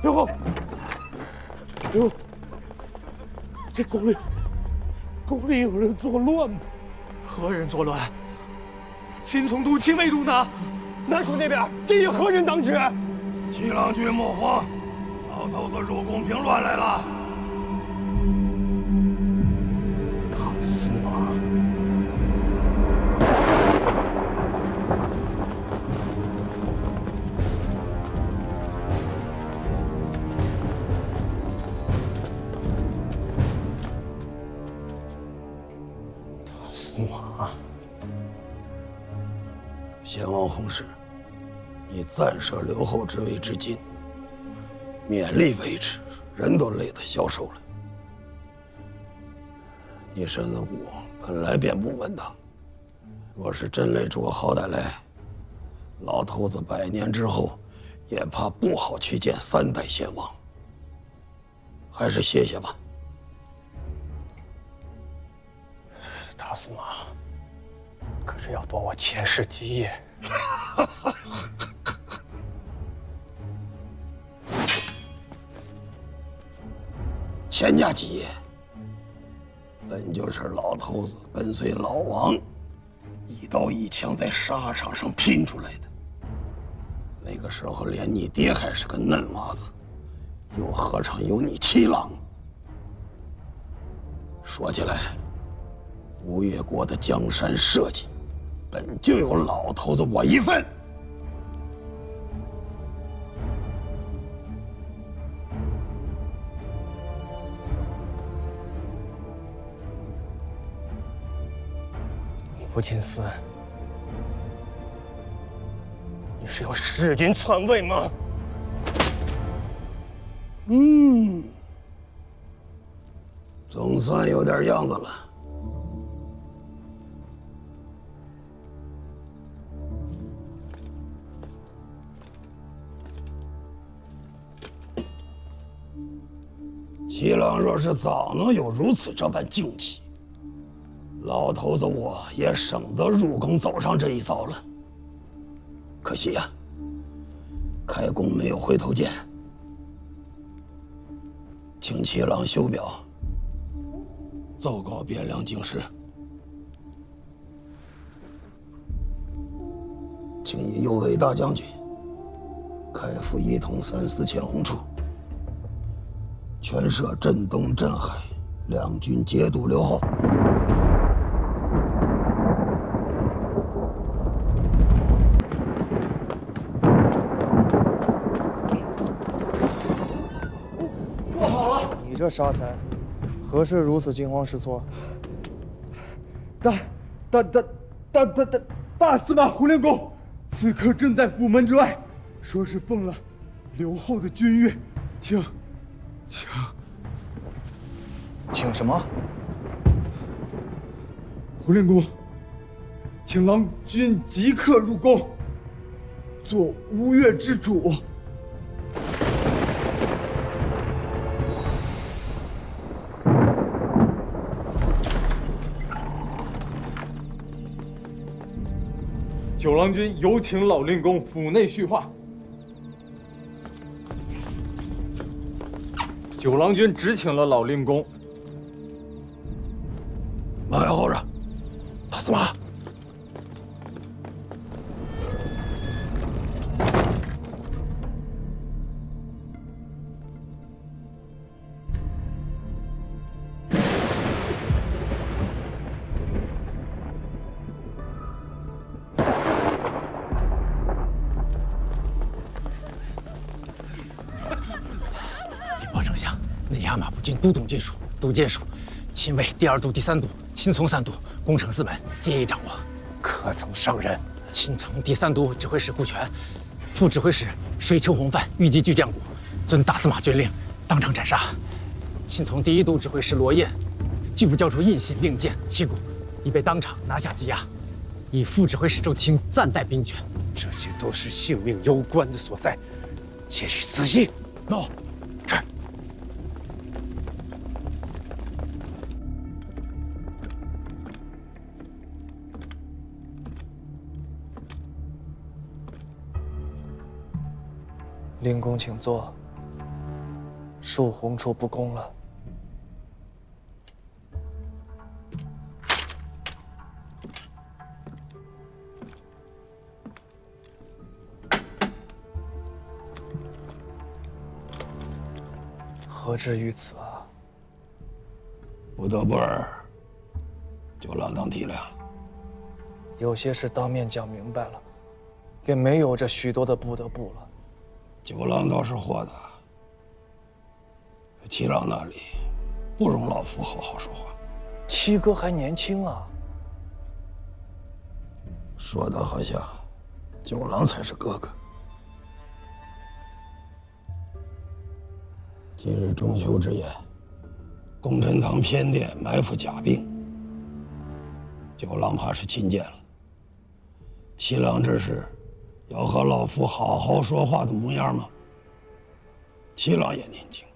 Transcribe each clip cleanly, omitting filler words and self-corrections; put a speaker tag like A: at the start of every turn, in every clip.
A: 刘后，刘，这宫里有人作乱吗？
B: 何人作乱？秦从都、秦卫都呢？南蜀那边今以何人当值？
C: 七郎君莫慌，老头子入宫平乱来了。
B: 大司马。 司马，
C: 先王弘时，你暂设刘后之位至今，勉力维持，人都累得消瘦了。你身子骨本来便不稳当，若是真累出个好歹来，老头子100年之后，也怕不好去见3代先王。还是歇歇吧。
B: 大司马，可是要夺我前世基业。
C: 钱家基业，本就是老头子跟随老王，一刀一枪在沙场上拼出来的。那个时候，连你爹还是个嫩娃子，又何尝有你七郎？说起来。 吴越国的江山社稷，本就有老头子我一份。
B: 福晋司，你是要弑君篡位吗？
C: 总算有点样子了。 七郎若是早能有如此这般境气，老头子我也省得入宫走上这一遭了。可惜呀，开弓没有回头箭，请七郎修表，奏告汴梁京师，请以右卫大将军开赴一统3、4千泓处。 全摄镇东、镇海两军节度刘后。
B: 做好了！
D: 你这傻才，何事如此惊慌失措？
A: 大司马胡令公，此刻正在府门之外，说是奉了刘后的军谕，请。
D: 请什么？
A: 胡令公，请郎君即刻入宫，做吴越之主。九郎君有请老令公府内叙话。 九郎君只请了老令公。
C: 慢后着，大司马。
E: 禀报丞相，内压马步军都统军属、都监属、亲卫第2都、第3都、亲从3都、攻城4门皆已掌握。
B: 可曾上任？
E: 亲从第3都指挥使顾全、副指挥使水丘弘范预计巨将骨，遵大司马军令，当场斩杀。亲从第1都指挥使罗彦，拒不交出印信、令箭、旗鼓，已被当场拿下羁押。以副指挥使周清暂代兵权。
B: 这些都是性命攸关的所在，且需仔细。
E: 喏，
B: 这。
D: 令公请坐，恕洪处不恭了。何至于此啊？
C: 不得不儿，就让当体谅。
D: 有些事当面讲明白了，便没有这许多的不得不了。
C: 九郎倒是豁达，七郎那里不容老夫好好说话。
D: 七哥还年轻啊，
C: 说的好像九郎才是哥哥。今日中秋之夜，功臣堂偏殿埋伏甲兵，九郎怕是亲见了。七郎这是要和老夫好好说话的模样吗？七郎也年轻，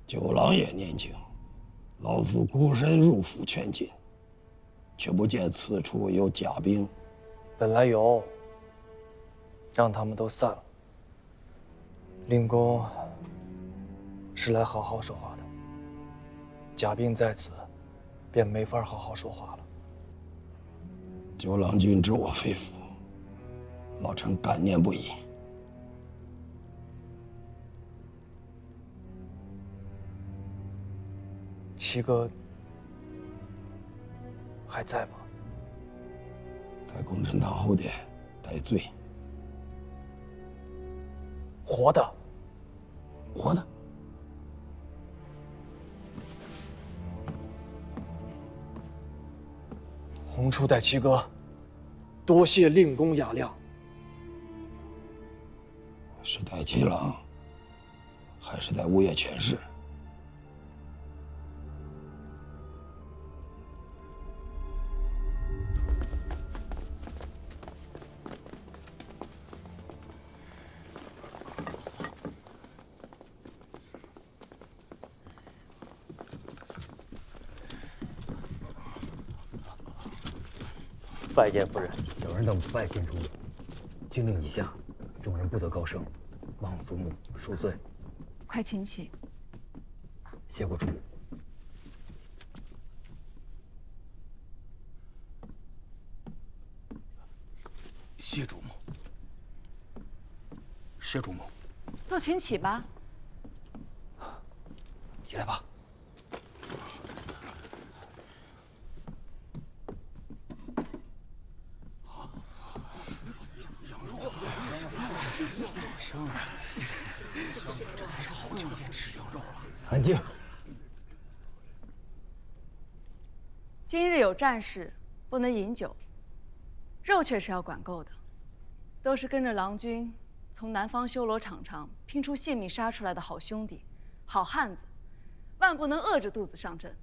C: 九郎也年轻，老夫孤身入府劝进，却不见此处有甲兵。
D: 本来有，让他们都散了。令公是来好好说话的，甲兵在此，便没法好好说话了。
C: 九郎君知我肺腑，老臣感念不已。
D: 七哥还在吗？
C: 在功臣堂后殿待罪。
D: 活的，
C: 活的。
D: 洪初待七哥，多谢令公雅量。
C: 是待七郎，还是待吴越权势？
F: 拜见夫人，小人等拜见主母。军令已下，众人不得高声，望主母恕罪。
G: 快请起。
F: 谢过主母。
B: 谢主母。谢主母。
G: 都请起吧。
F: 起来吧。安静。
G: 今日有战事，不能饮酒，肉却是要管够的。都是跟着郎君从南方修罗场上拼出性命杀出来的好兄弟、好汉子，万不能饿着肚子上阵。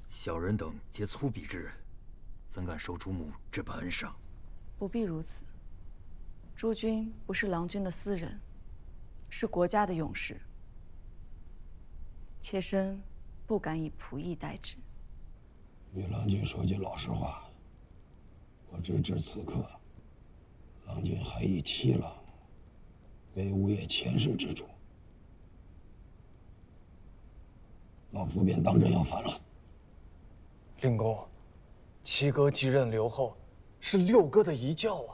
F: 小人等皆粗鄙之人，怎敢受主母这般恩赏？
G: 不必如此。诸君不是郎君的私人，是国家的勇士。妾身不敢以仆役待之。
C: 与郎君说句老实话，我直至此刻，郎君还以七郎为吴越前世之主，老夫便当真要反了。
D: 令公，七哥继任留后，是六哥的遗教啊。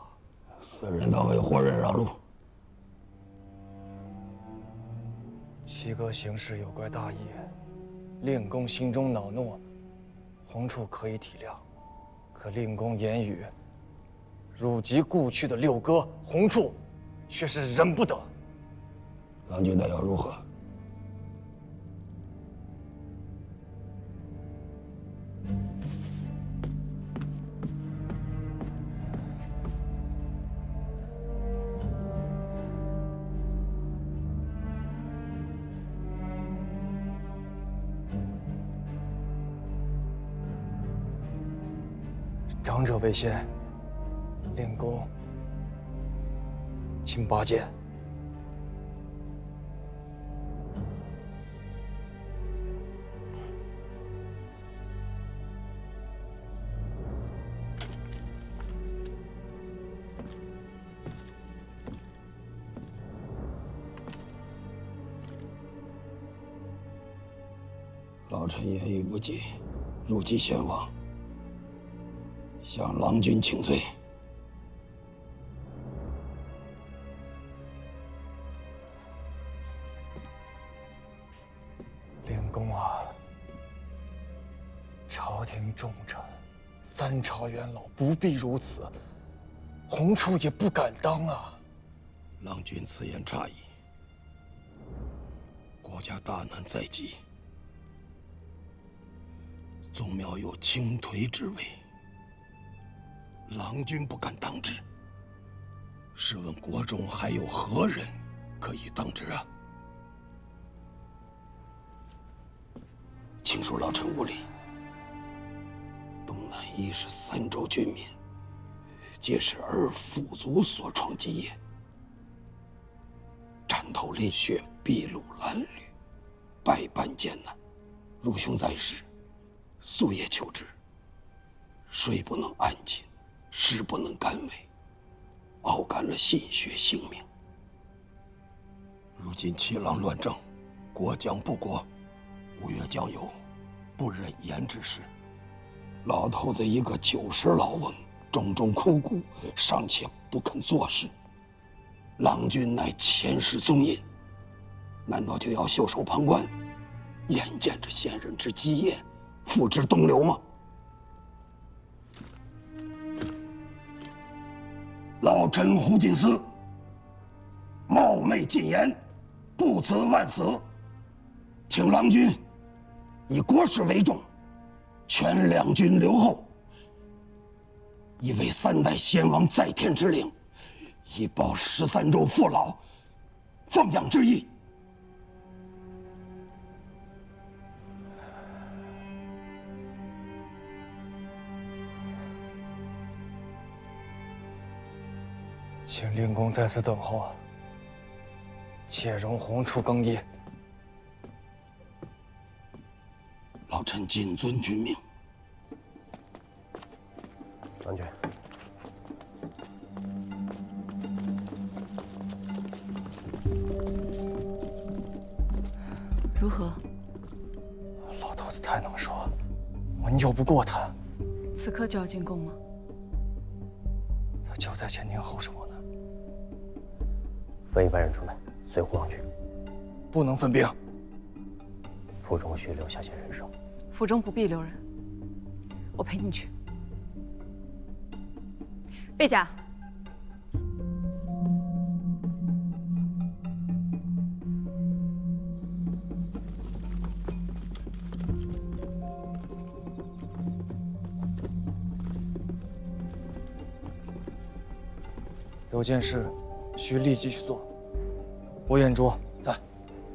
C: 死人当为活人让路。
D: 七哥行事有怪大意，令公心中恼怒，洪处可以体谅。可令公言语辱及故去的六哥，洪处却是忍不得。
C: 郎君待要如何？
D: 两者为先，令公请拔剑。
C: 老臣言语不济，入继先王，向郎君请罪。
D: 令公啊，朝廷重臣，三朝元老不必如此，洪处也不敢当啊。
C: 郎君此言差矣。国家大难在即，宗庙有倾颓之危，郎君不敢当之，试问国中还有何人可以当之啊？请恕老臣无礼。东南一是三州军民，皆是儿父祖所创基业，战头沥血，筚路蓝缕，百般艰难。汝兄在世，夙夜求之，睡不能安寝，食不能甘味，熬干了心血性命。如今七郎乱政，国将不国，吴越将有不忍言之事。老头子一个90老翁，种种苦苦，尚且不肯做事。郎君乃前世宗印，难道就要袖手旁观，眼见着先人之基业付之东流吗？老臣胡进思冒昧进言，不辞万死，请郎君以国事为重，全两军留后，以为3代先王在天之灵，以报13州父老奉养之意。
D: 请令公在此等候，且容洪处更衣。
C: 老臣谨遵君命。
F: 郎君，
G: 如何？
D: 老头子太能说，我拗不过他。
G: 此刻就要进宫吗？
D: 他就在前厅候着我呢。
F: 分一班人出来，随虎王去。
D: 不能分兵。
F: 府中需留下些人手。
G: 府中不必留人，我陪你去。贝甲，
D: 有件事需立即去做。我眼拙在，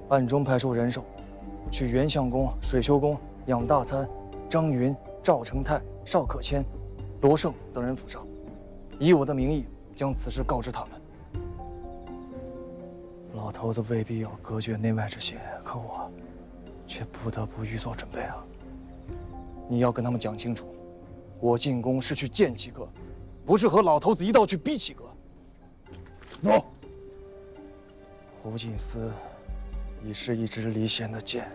D: 暗中派出人手，去元相公、水修公、养大参、张云、赵成泰、邵可谦、罗胜等人府上，以我的名义将此事告知他们。老头子未必有隔绝内外之心，可我却不得不预做准备啊！你要跟他们讲清楚，我进宫是去见七哥，不是和老头子一道去逼七哥。
C: 喏，
D: 胡锦思已是一支离弦的箭，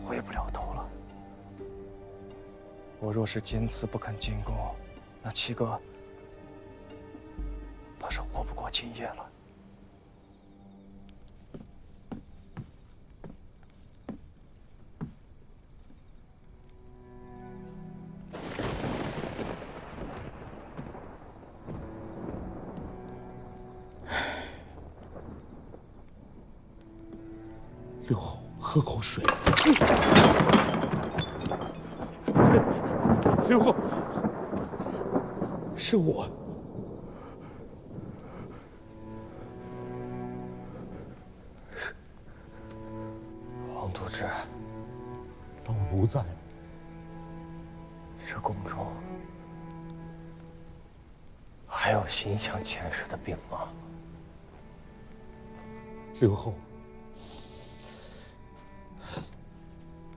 D: 回不了头了。我若是坚持不肯进宫，那七哥怕是活不过今夜了。
B: 刘后，喝口水。刘后，是我。
D: 黄都知，
B: 老奴在。
F: 这宫中还有心想前世的兵吗？
B: 刘后，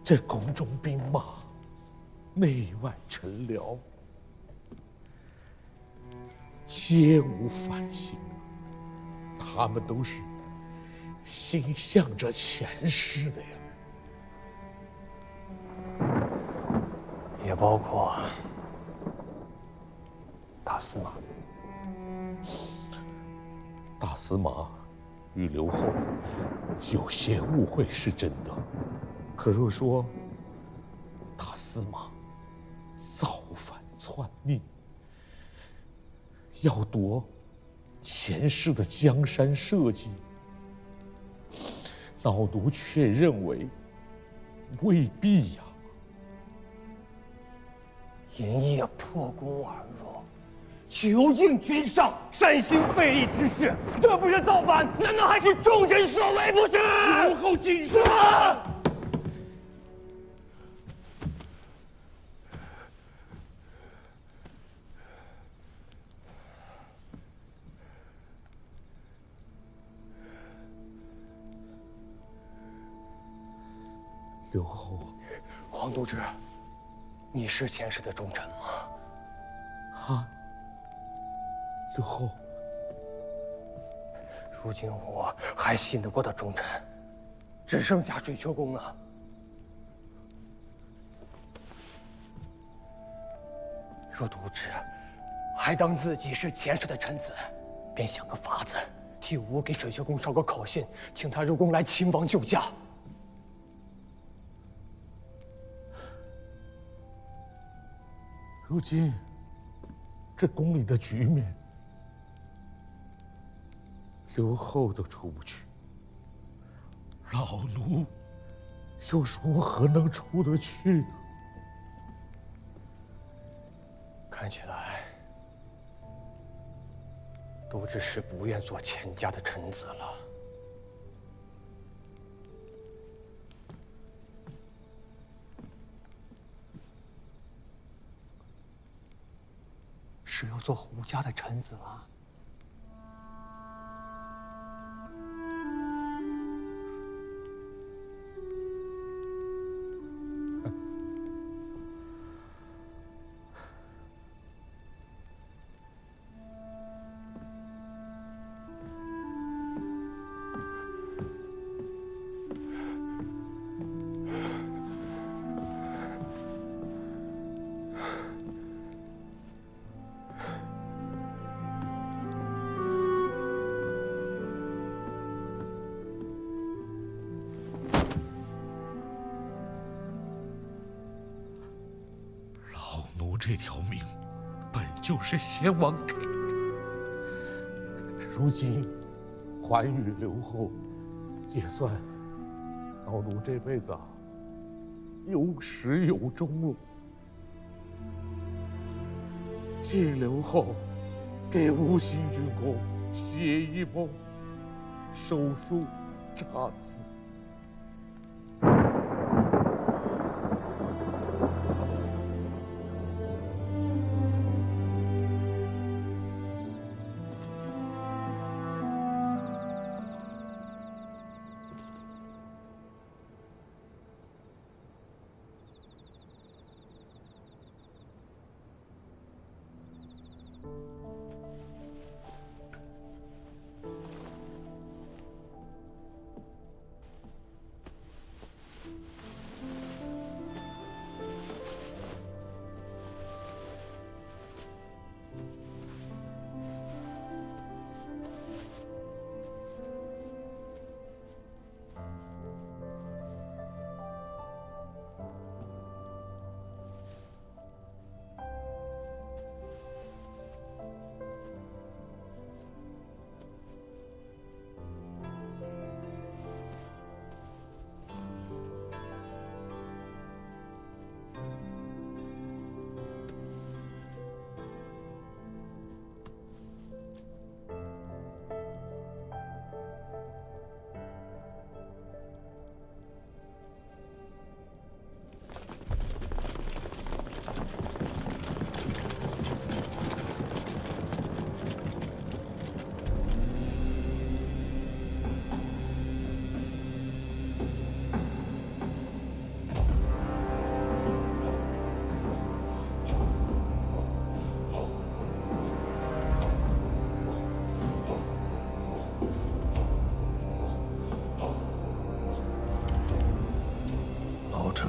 B: 这宫中兵马，内外臣僚，皆无反省，他们都是心向着前世的呀。
D: 包括大司马。
H: 大司马与刘后有些误会是真的，可若说大司马造反篡逆，要夺前世的江山社稷，老奴却认为未必呀。
B: 银夜破宫而入，囚禁君上，煽兴废立之事，这不是造反，难道还是众人所为不是？
H: 刘后谨慎。刘后，
D: 黄都知，你是前世的忠臣吗？
H: 啊，刘后，
D: 如今我还信得过的忠臣，只剩下水秋公了。若都知还当自己是前世的臣子，便想个法子替吾给水秋公捎个口信，请他入宫来亲王救驾。
H: 如今这宫里的局面，刘后都出不去，老奴又如何能出得去呢？
D: 看起来，都知是不愿做钱家的臣子了。是要做胡家的臣子了。
H: 这条命本就是先王给的，如今还与刘后，也算老奴这辈子有始有终了。既刘后给吴兴郡公写一封手书札子，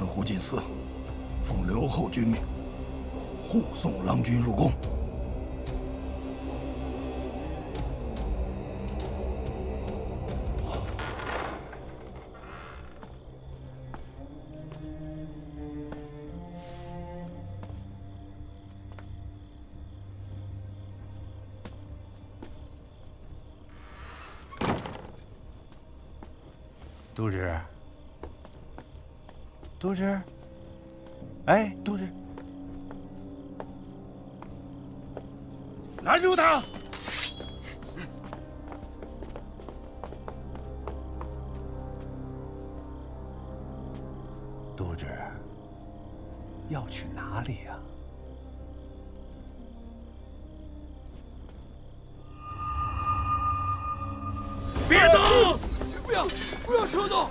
C: 胡进嗣奉刘后君命，护送郎君入宫。
I: 都知，都知，哎，都知，拦住他！都知，要去哪里呀？别动！不要冲动！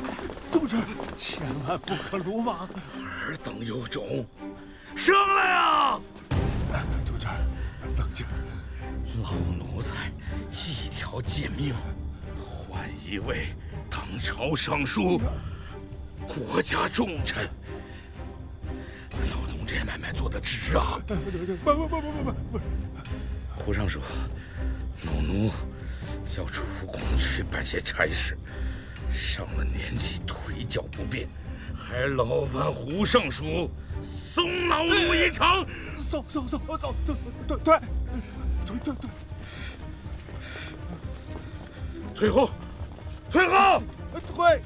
I: 都知，千万不可鲁莽。
H: 尔等有种，上来啊！
I: 都知，冷静。
H: 老奴才一条贱命，换一位当朝尚书，国家重臣。老奴这买卖做得值啊！
I: 不！
H: 胡尚书，老奴要出宫去办些差事，上了年纪，腿脚不便，还劳烦胡尚书送老奴一程。
I: 走，对。
H: 退后！退后！
I: 退！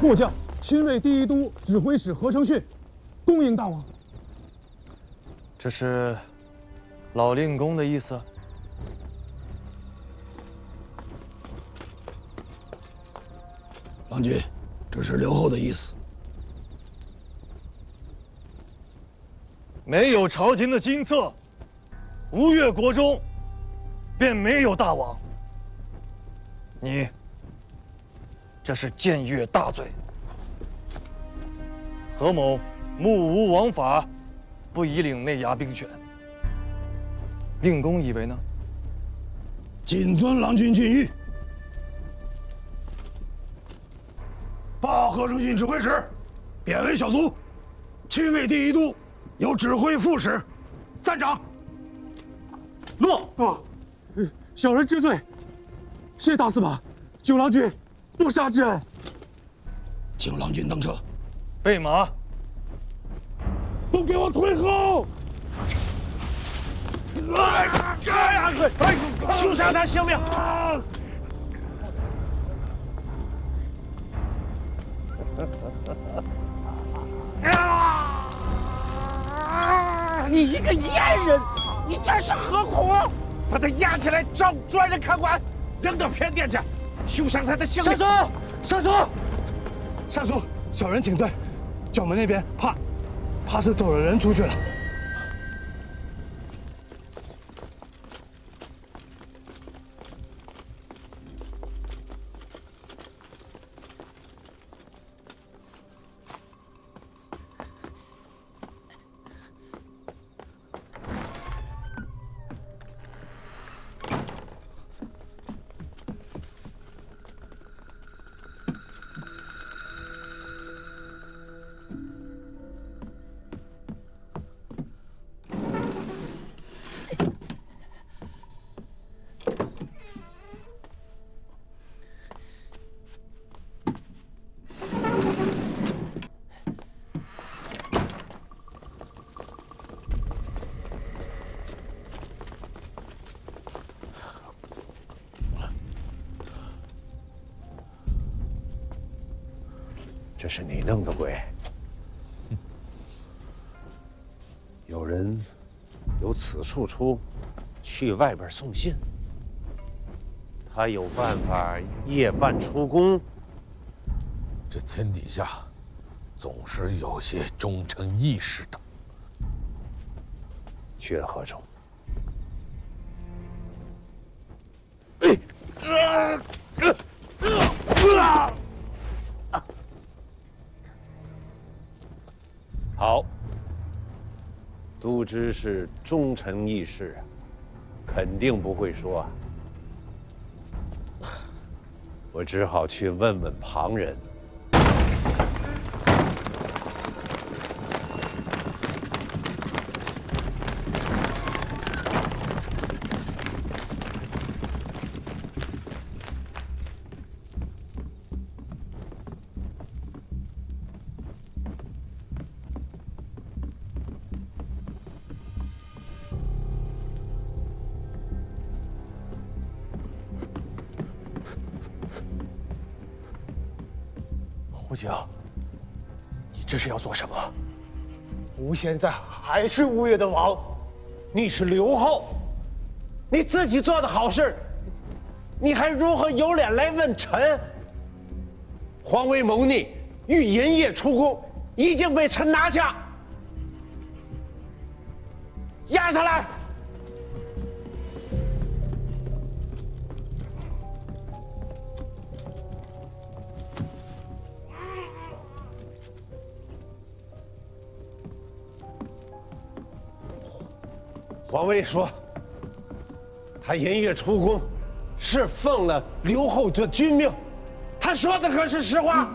A: 末将亲卫第一都指挥使何承训，恭迎大王。
D: 这是老令公的意思。
C: 郎君，这是刘后的意思。
D: 没有朝廷的金册，吴越国中便没有大王。你这是僭越大罪。何某目无王法，不宜领内衙兵权。令公以为呢？
C: 谨遵郎君训谕。报何承训指挥使，贬为小卒，亲卫第一都，有指挥副使，暂掌。
A: 诺。小人知罪，谢大司马，救郎君不杀之恩。
C: 请郎君登车。
D: 备马！
A: 都给我退后！
B: 休杀他性命！你一个阉人，你这是何苦？把他押起来找专人看管，扔到偏殿去，休伤他的性命！
A: 上书！小人请罪。角门那边怕是走了人出去了。
I: 这是你弄的鬼！有人由此处出，去外边送信。
J: 他有办法夜半出宫？
H: 这天底下总是有些忠臣义士的。
J: 去了何处？好，都知是忠臣义士，肯定不会说啊。我只好去问问旁人。
B: 胡九，你这是要做什么？吴现在还是吴越的王，你是刘后，你自己做的好事，你还如何有脸来问臣？皇威谋逆，欲连夜出宫，已经被臣拿下，押下来。皇威说，他连夜出宫，是奉了刘后的军命。他说的可是实话。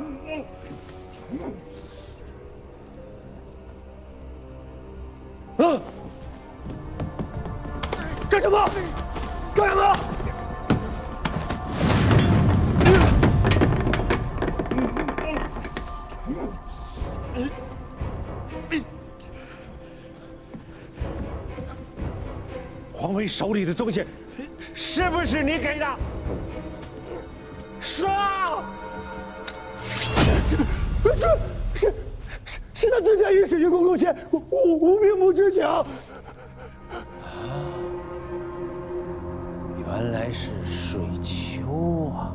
B: 干什么？干什么？皇威手里的东西，是不是你给的？说！是他自家也使用公共钱，我并不知情。原来是水丘啊！